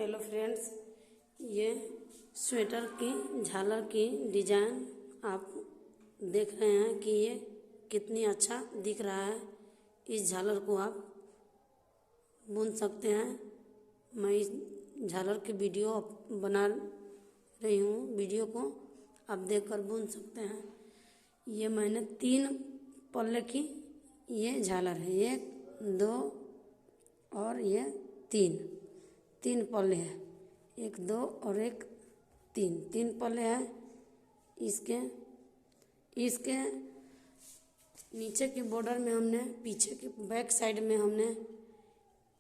Hello friends, ये sweater की झालर की डिजाइन आप देख रहे हैं कि ये कितनी अच्छा दिख रहा है। इस झालर को आप बुन सकते हैं। मैं इस झालर की वीडियो बना रही हूँ, वीडियो को आप देखकर बुन सकते हैं। ये मैंने 3 पल्ले की ये झालर है, 1 2 और ये 3 पल्ले हैं, 1 2 और 1 3 पल्ले हैं। इसके नीचे की बॉर्डर में हमने पीछे की बैक साइड में हमने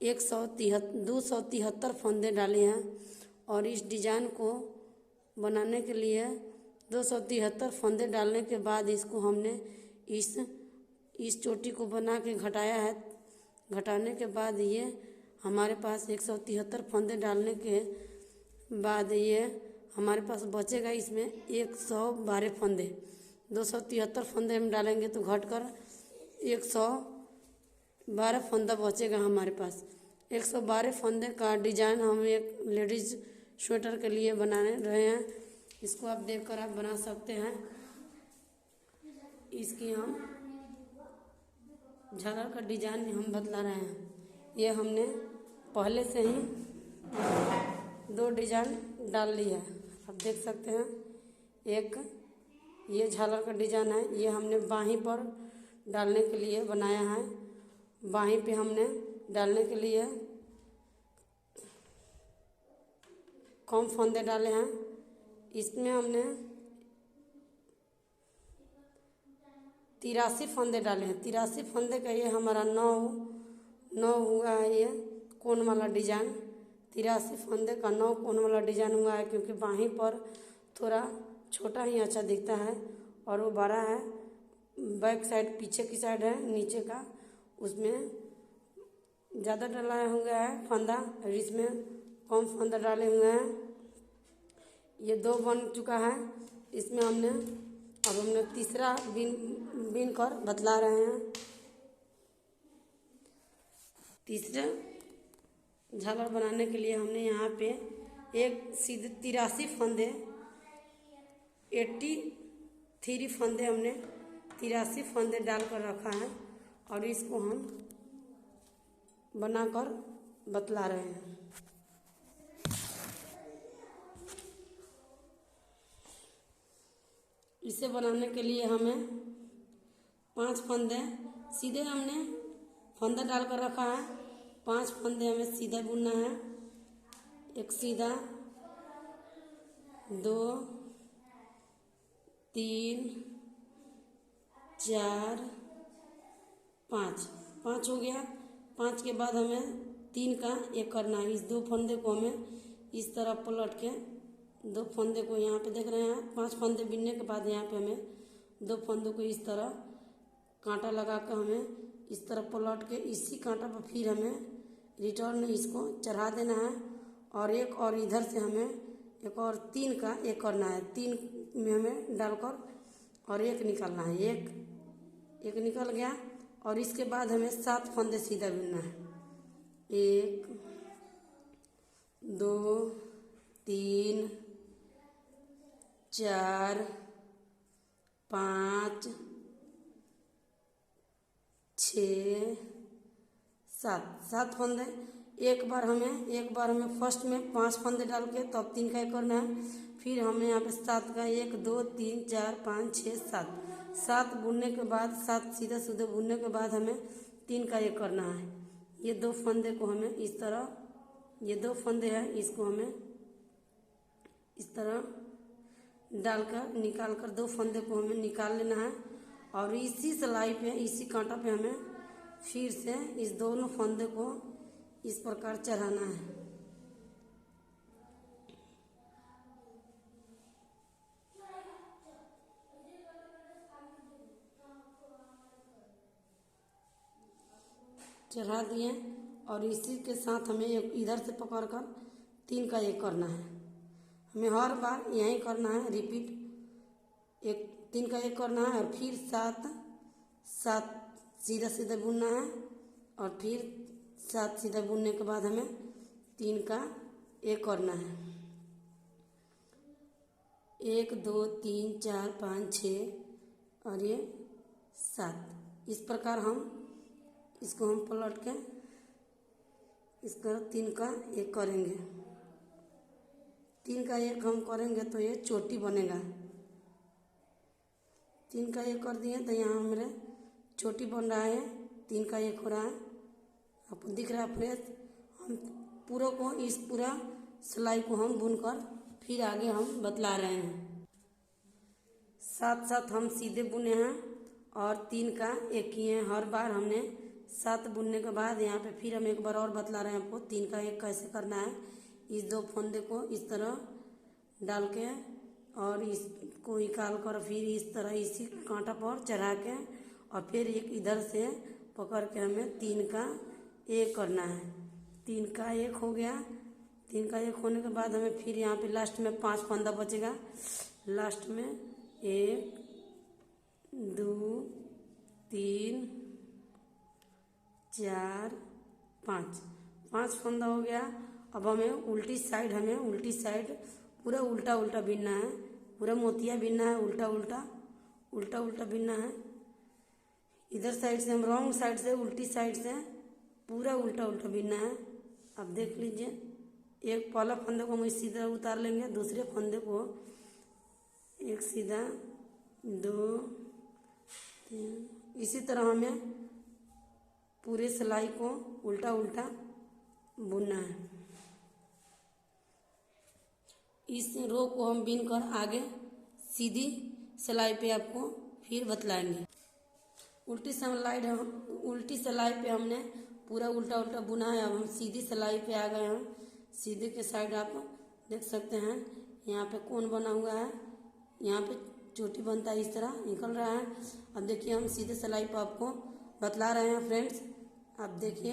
273 फंदे डाले हैं। और इस डिजाइन को बनाने के लिए 273 फंदे डालने के बाद इसको हमने इस चोटी को बना के घटाया है। घटाने के बाद ये हमारे पास 173 फंदे डालने के बाद ये हमारे पास बचेगा इसमें 112 फंदे। 273 फंदे हम डालेंगे तो घटकर 112 फंदा बचेगा हमारे पास। 112 फंदे का डिजाइन हम एक लेडीज स्वेटर के लिए बनाने रहे हैं। इसको आप देखकर आप बना सकते हैं। इसकी हम झालर का डिजाइन हम बतला रहे हैं। ये हमने पहले से ही 2 डिजाइन डाल ली है, आप देख सकते हैं। एक ये झालर का डिजाइन है, ये हमने बाहीं पर डालने के लिए बनाया है। बाहीं पे हमने डालने के लिए कम फंदे डाले हैं। इसमें हमने 83 फंदे डाले हैं। 83 फंदे का ये हमारा 9 हुआ है। ये कोन वाला डिजाइन 83 फंदे का 9 कोन वाला डिजाइन हुआ है, क्योंकि बाहीं पर थोड़ा छोटा ही अच्छा दिखता है और वो बड़ा है। बैक साइड पीछे की साइड है, नीचे का उसमें ज़्यादा डाला हुआ है फंदा और इसमें कम फंदा डाले हुए हैं। ये 2 बन चुका है। इसमें हमने तीसरा बीन कर बतला रहे हैं। तीसरे झालर बनाने के लिए हमने यहाँ पे एक सीधे 83 फंदे 83 फंदे हमने 83 फंदे डालकर रखा है और इसको हम बनाकर बतला रहे हैं। इसे बनाने के लिए हमें 5 फंदे सीधे हमने फंदा डालकर रखा है। 5 फंदे हमें सीधा बुनना है। एक सीधा, 2 3 4 5 हो गया। 5 के बाद हमें 3 का एक करना है। इस 2 फंदे को हमें इस तरह पलट के 2 फंदे को यहाँ पे देख रहे हैं। 5 फंदे बिनने के बाद यहाँ पे हमें 2 फंदों को इस तरह कांटा लगा कर हमें इस तरह पलट के इसी कांटा पर फिर हमें रिटर्न इसको चढ़ा देना है। और एक और इधर से हमें एक और 3 का एक करना है। 3 में हमें डालकर और एक निकालना है। एक निकल गया और इसके बाद हमें 7 फंदे सीधा बुनना है। 1 2 3 4 5 6 7 फंदे। एक बार हमें फर्स्ट में 5 फंदे डाल के तब 3 का एक करना है। फिर हमें यहाँ पे 7 का 1 2 3 4 5 6 7 बुनने के बाद 7 सीधे बुनने के बाद हमें 3 का एक करना है। ये 2 फंदे को हमें इस तरह, ये 2 फंदे हैं, इसको हमें इस तरह डालकर निकाल कर 2 फंदे को हमें निकाल लेना है। और इसी सिलाई पे, इसी कांटा पे हमें फिर से इस दोनों फंदे को इस प्रकार चढ़ाना है। चढ़ा दिए और इसी के साथ हमें इधर से पकड़कर 3 का एक करना है। हमें हर बार यही करना है, रिपीट। 3 का एक करना है और फिर 7 सीधा बुनना है और फिर 7 सीधा बुनने के बाद हमें 3 का एक करना है। 1 2 3 4 5 6 और ये 7। इस प्रकार हम इसको हम पलट के इसका 3 का 1 करेंगे। 3 का 1 हम करेंगे तो ये चोटी बनेगा। 3 का 1 कर दिए तो यहाँ मेरे चोटी बन रहा है। 3 का 1 हो रहा है, आपको दिख रहा है फ्रेश। हम पूरा को इस पूरा सिलाई को हम बुनकर फिर आगे हम बतला रहे हैं। साथ साथ हम सीधे बुने हैं और 3 का 1 किए हैं। हर बार हमने 7 बुनने के बाद यहाँ पे फिर हम एक बार और बतला रहे हैं आपको 3 का 1 कैसे करना है। इस 2 फंदे को इस तरह डाल के और इसको निकाल कर फिर इस तरह इसी कांटा पर चढ़ा के और फिर एक इधर से पकड़ के हमें 3 का 1 करना है। 3 का 1 हो गया। 3 का 1 होने के बाद हमें फिर यहाँ पे लास्ट में 5 फंदा बचेगा। लास्ट में 1 2 3 4 5 फंदा हो गया। अब हमें उल्टी साइड पूरा उल्टा उल्टा बीनना है। पूरा मोतिया बीनना है, उल्टा उल्टा बीनना है। इधर साइड से हम रॉन्ग साइड से उल्टी साइड से पूरा उल्टा बीनना है। अब देख लीजिए, एक पहला फंदे को हम सीधा उतार लेंगे, दूसरे फंदे को एक सीधा 2 3 इसी तरह हमें पूरे सिलाई को उल्टा बुनना है। इस रो को हम बीन कर आगे सीधी सिलाई पे आपको फिर बतलाएंगे। उल्टी सिलाई पे हमने पूरा उल्टा बुना है। अब हम सीधी सिलाई पे आ गए हैं। सीधे के साइड आप देख सकते हैं यहाँ पे कोन बना हुआ है, यहाँ पे चोटी बनता है, इस तरह निकल रहा है। अब देखिए हम सीधे सिलाई पे आपको बतला रहे हैं फ्रेंड्स। अब देखिए,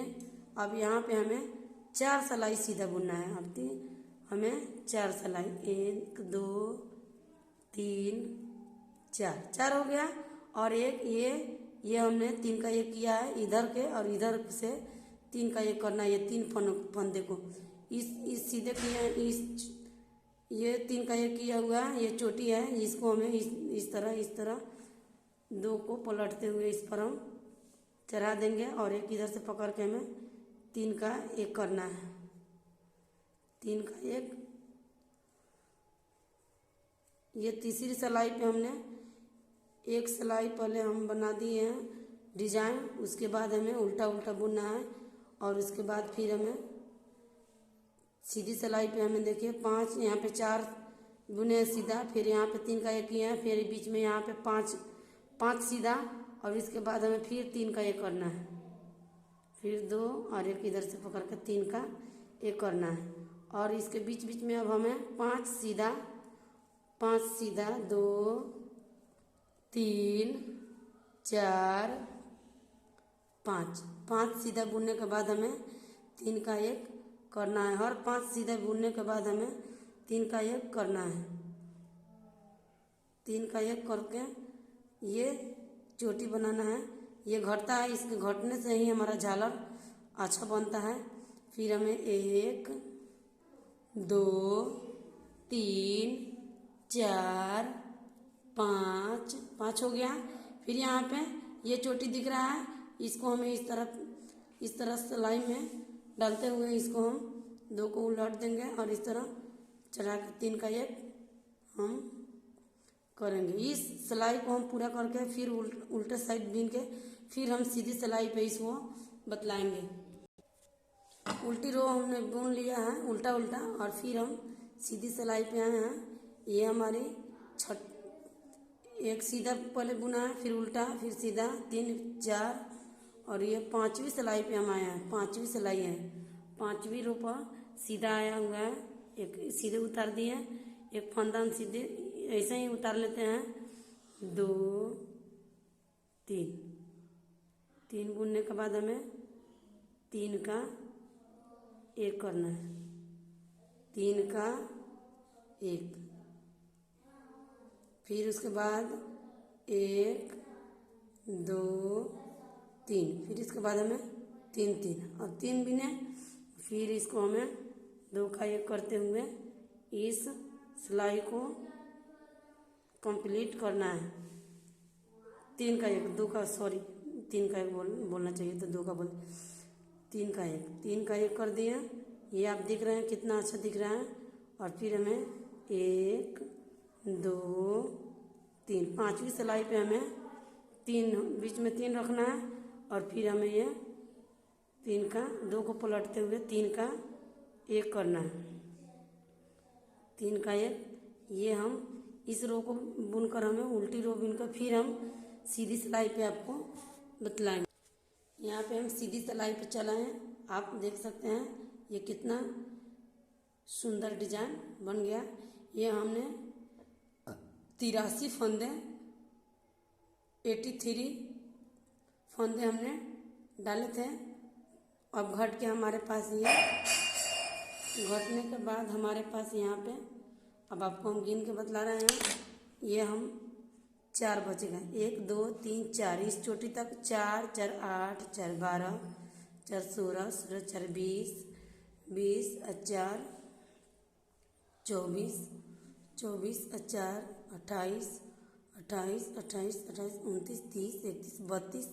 अब यहाँ पे हमें 4 सिलाई सीधा बुनना है। अब हमें 4 सिलाई 1 2 3 4 हो गया। और एक ये हमने 3 का 1 किया है इधर के, और इधर से 3 का 1 करना है। ये 3 फंदे को इस सीधे किए, ये 3 का 1 किया हुआ है, ये चोटी है। इसको हमें इस तरह 2 को पलटते हुए इस पर हम चढ़ा देंगे और एक इधर से पकड़ के हमें 3 का 1 करना है। 3 का 1 ये तीसरी सिलाई पे हमने एक सिलाई पहले हम बना दिए हैं डिजाइन। उसके बाद हमें उल्टा बुनना है और उसके बाद फिर हमें सीधी सिलाई पे हमें देखिए 5 यहाँ पे 4 बुने सीधा, फिर यहाँ पे 3 का 1 किया है, फिर बीच में यहाँ पे 5 सीधा, और इसके बाद हमें फिर 3 का 1 करना है। फिर 2 और एक इधर से पकड़ कर 3 का 1 करना है। और इसके बीच में अब हमें 5 सीधा 2 3 4 5 सीधा बुनने के बाद हमें 3 का 1 करना है। हर 5 सीधा बुनने के बाद हमें 3 का 1 करना है। 3 का 1 करके ये चोटी बनाना है। ये घटता है, इसके घटने से ही हमारा झालर अच्छा बनता है। फिर हमें 1 2 3 4 5 हो गया। फिर यहाँ पे ये चोटी दिख रहा है, इसको हमें इस तरह सिलाई में डालते हुए इसको हम 2 को उलट देंगे और इस तरह चढ़ा कर 3 का 1 हम करेंगे। इस सिलाई को हम पूरा करके फिर उल्टे साइड बीन के फिर हम सीधी सिलाई पे इसको बतलाएंगे। उल्टी रो हमने बुन लिया है उल्टा और फिर हम सीधी सिलाई पे आए हैं। ये हमारी एक सीधा पहले बुना है, फिर उल्टा, फिर सीधा, 3 4 और ये 5वीं सिलाई पे हम आए हैं। 5वीं सिलाई है, 5वीं रो पर सीधा आया हुआ है। एक सीधे उतार दिए, एक फंदा हम सीधे ऐसे ही उतार लेते हैं। 2 3 बुनने के बाद हमें 3 का 1 करना है। 3 का 1, फिर उसके बाद 1 2 3, फिर इसके बाद हमें 3 और 3 बिने, फिर इसको हमें 2 का 1 करते हुए इस सिलाई को कंप्लीट करना है। 3 का 1, 2 का, सॉरी 3 का 1 बोलना चाहिए तो 2 का बोल, 3 का 1, 3 का 1 कर दिया। ये आप देख रहे हैं कितना अच्छा दिख रहा है। और फिर हमें 1 2 3, 5वीं सिलाई पे हमें 3 बीच में 3 रखना है। और फिर हमें ये 3 का 2 को पलटते हुए 3 का 1 करना है। 3 का 1, ये हम इस रो को बुनकर हमें उल्टी रो बुनकर फिर हम सीधी सिलाई पे आपको बतलाएंगे। यहाँ पे हम सीधी सिलाई पे चलाए हैं, आप देख सकते हैं ये कितना सुंदर डिजाइन बन गया। ये हमने 83 फंदे 83 फंदे हमने डाले थे। अब घट के हमारे पास ये घटने के बाद हमारे पास यहाँ पे अब आपको हम गिन के बतला रहे हैं। ये हम 4 बचेगा, 1 2 3 4 इस चोटी तक 4 4 8 4 12 4 16 16 4 20 20 4 24 24 4 28 28 28 28 29 30 31 32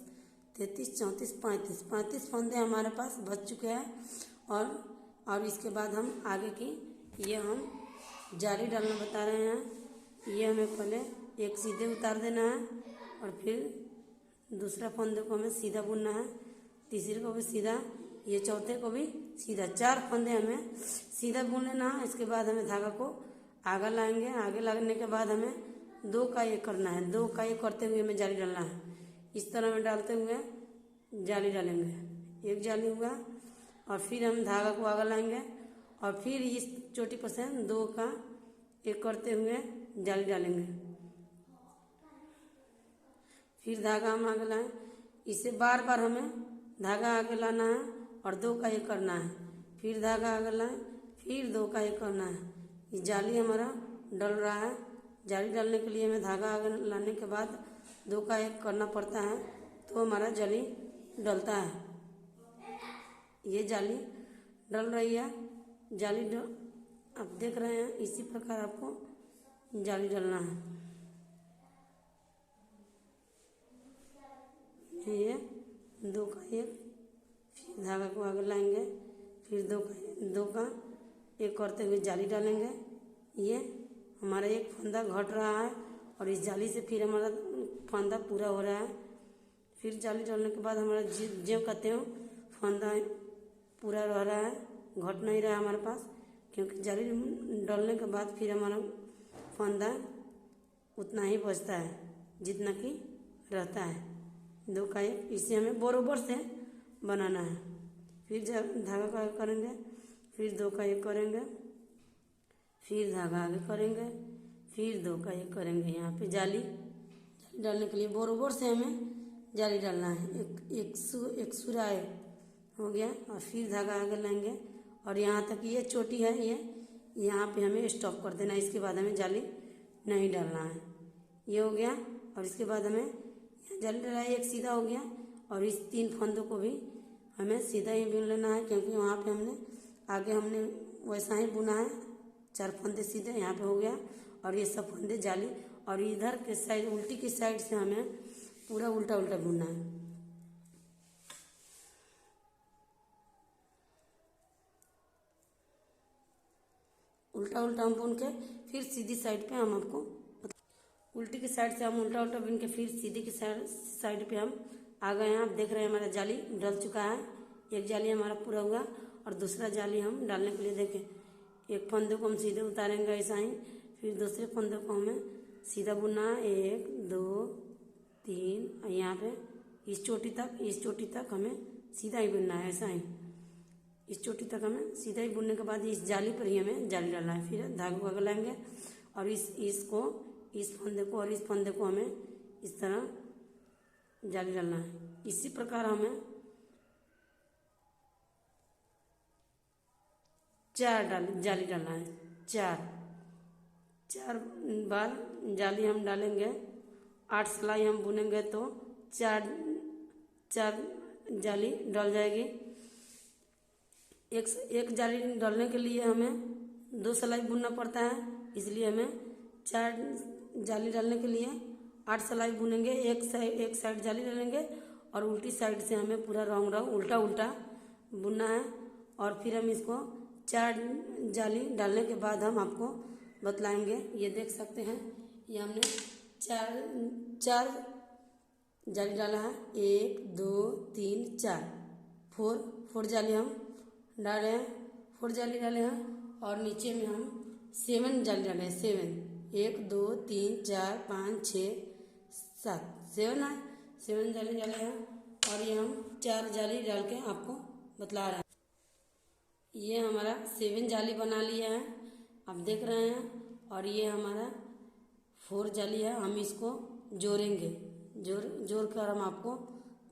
33 34 35 35 फंदे हमारे पास बच चुके हैं। और इसके बाद हम आगे की ये हम जाली डालना बता रहे हैं। ये हमें पहले एक सीधे उतार देना है और फिर दूसरा फंदे को हमें सीधा बुनना है, तीसरे को भी सीधा, ये चौथे को भी सीधा। 4 फंदे हमें सीधा बुन लेना है। इसके बाद हमें धागा को आगे लाएंगे। आगे लगने के बाद हमें 2 का 1 करना है। 2 का 1 करते हुए हमें जाली डालना है। इस तरह में डालते हुए जाली डालेंगे। एक जाली हुआ और फिर हम धागा को आगे लाएंगे और फिर इस चोटी पर से 2 का 1 करते हुए जाली डालेंगे। फिर धागा हम आगे लाएं। इसे बार बार हमें धागा आगे लाना है और 2 का 1 करना है। फिर धागा आगे लाएं, फिर 2 का 1 करना है। ये जाली हमारा डल रहा है। जाली डालने के लिए हमें धागा आगे लाने के बाद 2 का 1 करना पड़ता है तो हमारा जाली डलता है। ये जाली डल रही है। जाली आप देख रहे हैं, इसी प्रकार आपको जाली डालना है। ये 2 का 1, फिर धागा को आगे लाएंगे, फिर 2 का 1 करते हुए जाली डालेंगे। ये हमारा एक फंदा घट रहा है और इस जाली से फिर हमारा फंदा पूरा हो रहा है। फिर जाली डालने के बाद हमारा जो कहते हो फंदा पूरा रह रहा है, घट नहीं रहा हमारे पास, क्योंकि जाली डालने के बाद फिर हमारा फंदा उतना ही बचता है जितना कि रहता है। 2 का 1, इसे हमें बराबर से बनाना है। फिर धागा का 1 करेंगे, फिर 2 का 1 करेंगे, फिर धागा आगे करेंगे, फिर 2 का 1 करेंगे। यहाँ पे जाली डालने के लिए बराबर से हमें जाली डालना है। एक सुराय हो गया और फिर धागा आगे लाएंगे और यहाँ तक ये चोटी है, ये यहाँ पे हमें स्टॉप कर देना है। इसके बाद हमें जाली नहीं डालना है। ये हो गया और इसके बाद हमें जाली डाला, एक सीधा हो गया और इस 3 फंदों को भी हमें सीधा ही बुन लेना है, क्योंकि वहाँ पे हमने वैसा ही बुना है। 4 फंदे सीधे यहाँ पे हो गया और ये सब फंदे जाली, और इधर के साइड उल्टी की साइड से हमें पूरा उल्टा उल्टा बुनना है। उल्टा उल्टा हम बुन के फिर सीधी साइड पे हम आपको उल्टी की साइड से हम उल्टा उल्टा बुन के फिर सीधी की साइड पे हम आ गए हैं। आप देख रहे हैं हमारा जाली डल चुका है। एक जाली हमारा पूरा हुआ और दूसरा जाली हम डालने के लिए देखें, एक फंदे को हम सीधे उतारेंगे ऐसा ही, फिर दूसरे फंदे को हमें सीधा बुनना है। 1 2 3 यहाँ पे इस चोटी तक हमें सीधा ही बुनना है। ऐसा ही इस चोटी तक हमें सीधा ही बुनने के बाद इस जाली पर ही हमें जाली डालना है। फिर धागे को लगाएंगे और इस फंदे को और इस फंदे को हमें इस तरह जाली डालना है। इसी प्रकार हमें 4 जाली डालना है। 4 बार जाली हम डालेंगे। 8 सिलाई हम बुनेंगे तो 4 जाली डल जाएगी। एक जाली डालने के लिए हमें 2 सिलाई बुनना पड़ता है, इसलिए हमें 4 जाली डालने के लिए 8 सिलाई बुनेंगे। एक साइड जाली डालेंगे और उल्टी साइड से हमें पूरा राउंड उल्टा उल्टा बुनना है। और फिर हम इसको 4 जाली डालने के बाद हम आपको बतलाएंगे। ये देख सकते हैं, ये हमने चार जाली डाला है। 1 2 3 4 4 जाली हम डाले हैं, 4 जाली डाले हैं। और नीचे में हम 7 जाली डाले हैं। 7 1 2 3 4 5 6 7 7 है, 7 जाली डाले हैं। और ये हम 4 जाली डाल के आपको बतला रहे हैं। ये हमारा 7 जाली बना लिया है, आप देख रहे हैं। और ये हमारा 4 जाली है, हम इसको जोड़ेंगे। जोड़ कर हम आपको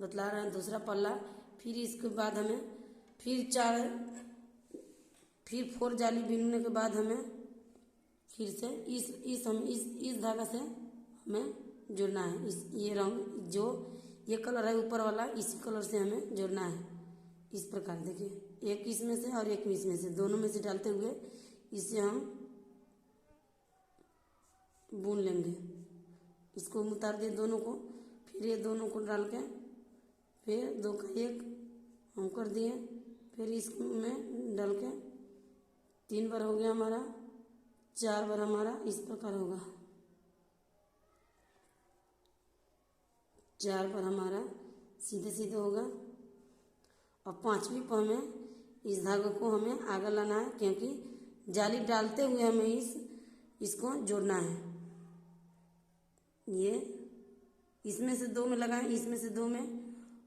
बतला रहे हैं दूसरा पल्ला। फिर इसके बाद हमें फिर 4 जाली बीनने के बाद हमें फिर से इस धागा से हमें जोड़ना है। ये रंग जो ये कलर है ऊपर वाला, इसी कलर से हमें जोड़ना है। इस प्रकार देखिए, एक इसमें से और एक इसमें से, दोनों में से डालते हुए इसे हम बुन लेंगे। इसको उतार दिए दोनों को, फिर ये दोनों को डाल के फिर 2 का 1 हम कर दिए। फिर इसमें डाल के 3 बार हो गया हमारा, 4 बार हमारा इस प्रकार होगा। 4 बार हमारा सीधे सीधे होगा। और 5वीं पर हमें इस धागे को हमें आगे लाना है, क्योंकि जाली डालते हुए हमें इसको जोड़ना है। ये इसमें से 2 में लगाएं, इसमें से 2 में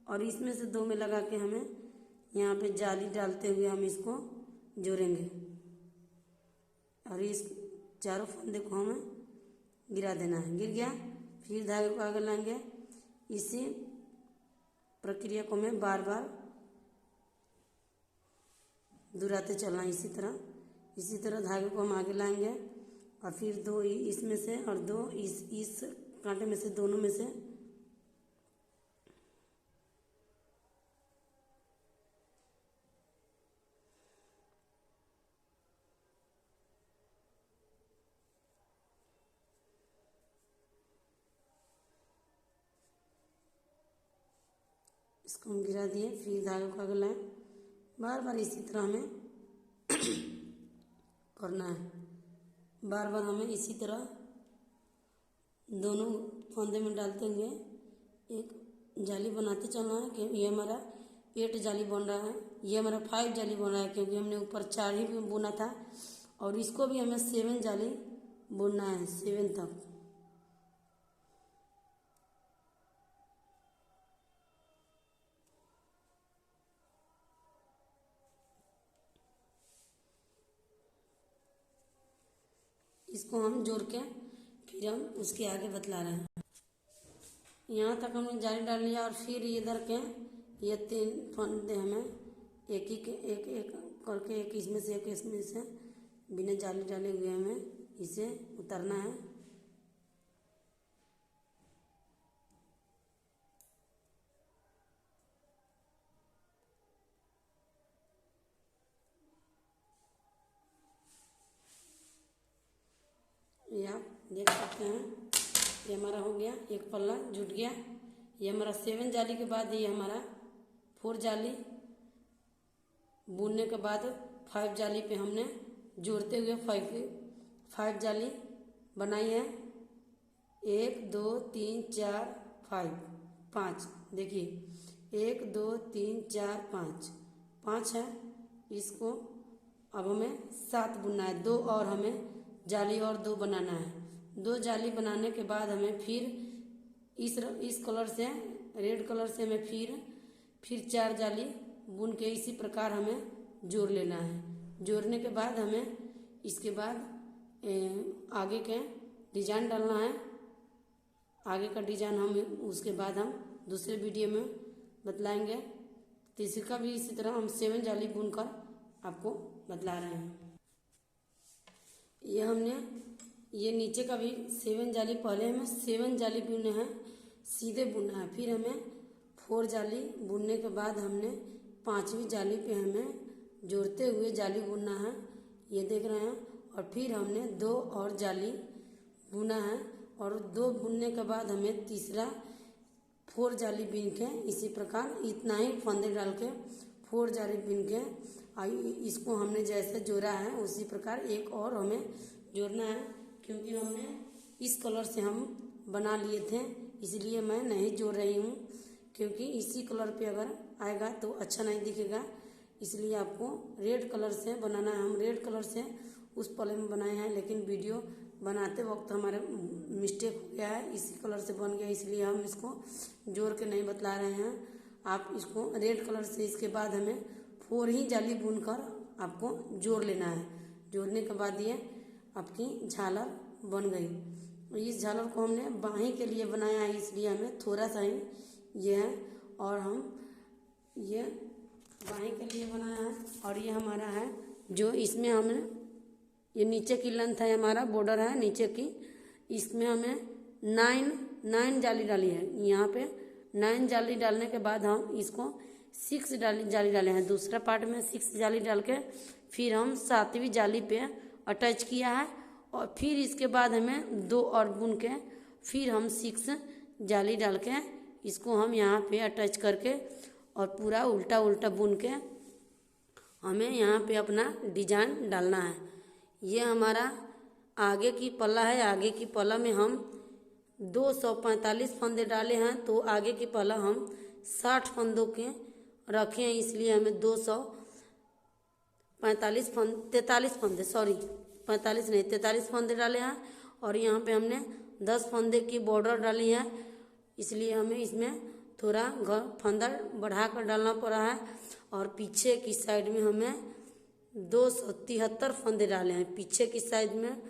और इसमें से 2 में लगा के हमें यहाँ पे जाली डालते हुए हम इसको जोड़ेंगे। और इस चारों फंदे को हमें गिरा देना है। गिर गया, फिर धागे को आगे लाएंगे। इसी प्रक्रिया को हमें बार बार दोहराते चलना। इसी तरह धागे को हम आगे लाएंगे। और फिर 2 इसमें से और 2 इस कांटे में से, दोनों में से इसको हम गिरा दिए। फिर धागे को आगे लाएं। बार बार इसी तरह हमें करना है। बार बार हमें इसी तरह दोनों फंदे में डालते हुए एक जाली बनाते चलना है। कि ये हमारा 8 जाली बन रहा है, ये हमारा 5 जाली बन रहा है, क्योंकि हमने ऊपर 4 ही बुना था। और इसको भी हमें 7 जाली बुनना है, 7 तक। इसको हम जोड़ के फिर हम उसके आगे बतला रहे हैं। यहाँ तक हमने जाली डाल लिया। और फिर इधर के ये 3 फंदे हमें एक करके, एक इसमें से एक इसमें से, बिना जाली डाले हुए हमें इसे उतारना है। ये आप देख सकते हैं, ये हमारा हो गया, एक पल्ला जुट गया। ये हमारा 7 जाली के बाद ये हमारा 4 जाली बुनने के बाद 5 जाली पे हमने जोड़ते हुए 5 जाली बनाई है। 1 2 3 4 5 देखिए, 1 2 3 4 5 है। इसको अब हमें 7 बुनना है। 2 और हमें जाली और 2 बनाना है। 2 जाली बनाने के बाद हमें फिर इस कलर से, रेड कलर से हमें फिर 4 जाली बुन के इसी प्रकार हमें जोड़ लेना है। जोड़ने के बाद हमें इसके बाद आगे के डिजाइन डालना है। आगे का डिजाइन हम उसके बाद हम दूसरे वीडियो में बतलाएंगे। तो इसका भी इसी तरह हम 7 जाली बुनकर आपको बतला रहे हैं। ये नीचे का भी 7 जाली, पहले हमें 7 जाली बुनने हैं, सीधे बुनना है। फिर हमें 4 जाली बुनने के बाद हमने 5वीं जाली पे हमें जोड़ते हुए जाली बुनना है, ये देख रहे हैं। और फिर हमने 2 और जाली बुना है और 2 बुनने के बाद हमें तीसरा 4 जाली बीन के इसी प्रकार इतना ही फंदे डाल के 4 जाली बीन के इसको हमने जैसे जोड़ा है उसी प्रकार एक और हमें जोड़ना है, क्योंकि हमने इस कलर से हम बना लिए थे इसलिए मैं नहीं जोड़ रही हूँ, क्योंकि इसी कलर पे अगर आएगा तो अच्छा नहीं दिखेगा, इसलिए आपको रेड कलर से बनाना है। हम रेड कलर से उस पल्ले में बनाए हैं, लेकिन वीडियो बनाते वक्त हमारे मिस्टेक हो गया है, इसी कलर से बन गया, इसलिए हम इसको जोड़ के नहीं बतला रहे हैं। आप इसको रेड कलर से इसके बाद हमें 4 ही जाली बुनकर आपको जोड़ लेना है। जोड़ने के बाद ये आपकी झालर बन गई। इस झालर को हमने बाहीं के लिए बनाया है, इसलिए हमें थोड़ा सा ही ये है और हम ये बाहीं के लिए बनाया है। और ये हमारा है जो इसमें हमने ये नीचे की लेंथ है, हमारा बॉर्डर है नीचे की, इसमें हमें 9 जाली डाली है। यहाँ पे 9 जाली डालने के बाद हम इसको 6 जाली डाले हैं। दूसरा पार्ट में 6 जाली डाल के फिर हम 7वीं जाली पे अटैच किया है और फिर इसके बाद हमें 2 और बुन के फिर हम 6 जाली डाल के इसको हम यहाँ पे अटैच करके और पूरा उल्टा उल्टा बुन के हमें यहाँ पे अपना डिजाइन डालना है। ये हमारा आगे की पल्ला है। आगे की पल्ला में हम 245 फंदे डाले हैं, तो आगे की पल्ला हम 60 फंदों के रखे हैं, इसलिए हमें 245 43 फंदे 45 नहीं 43 फंदे डाले हैं। और यहाँ पे हमने 10 फंदे की बॉर्डर डाली है, इसलिए हमें इसमें थोड़ा फंदा बढ़ा कर डालना पड़ा है। और पीछे की साइड में हमें 273 फंदे डाले हैं। पीछे की साइड में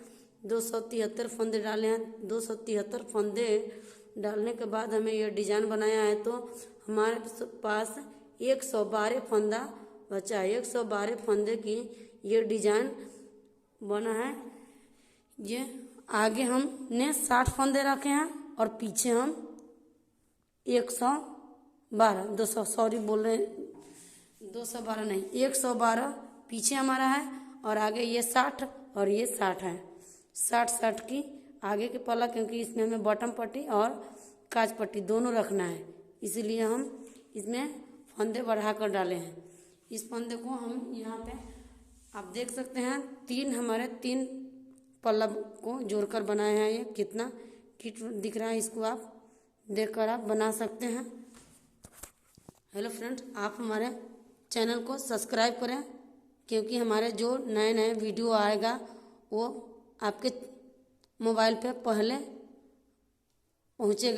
273 फंदे डाले हैं। 273 फंदे डालने के बाद हमें यह डिजाइन बनाया है, तो हमारे पास 112 फंदा बचा है। 112 फंदे की ये डिजाइन बना है। ये आगे हमने 60 फंदे रखे हैं और पीछे हम 212 नहीं 112 पीछे हमारा है और आगे ये 60 और ये 60 है। 60 की आगे के पल्ला, क्योंकि इसमें हमें बॉटम पट्टी और काज पट्टी दोनों रखना है, इसलिए हम इसमें फंदे बढ़ा कर डाले हैं। इस फंदे को हम यहाँ पे आप देख सकते हैं 3 पल्ला को जोड़कर बनाए हैं। ये कितना किट दिख रहा है, इसको आप देखकर आप बना सकते हैं। हेलो फ्रेंड्स, आप हमारे चैनल को सब्सक्राइब करें, क्योंकि हमारे जो नए नए वीडियो आएगा वो आपके मोबाइल पे पहले पहुँचेगा।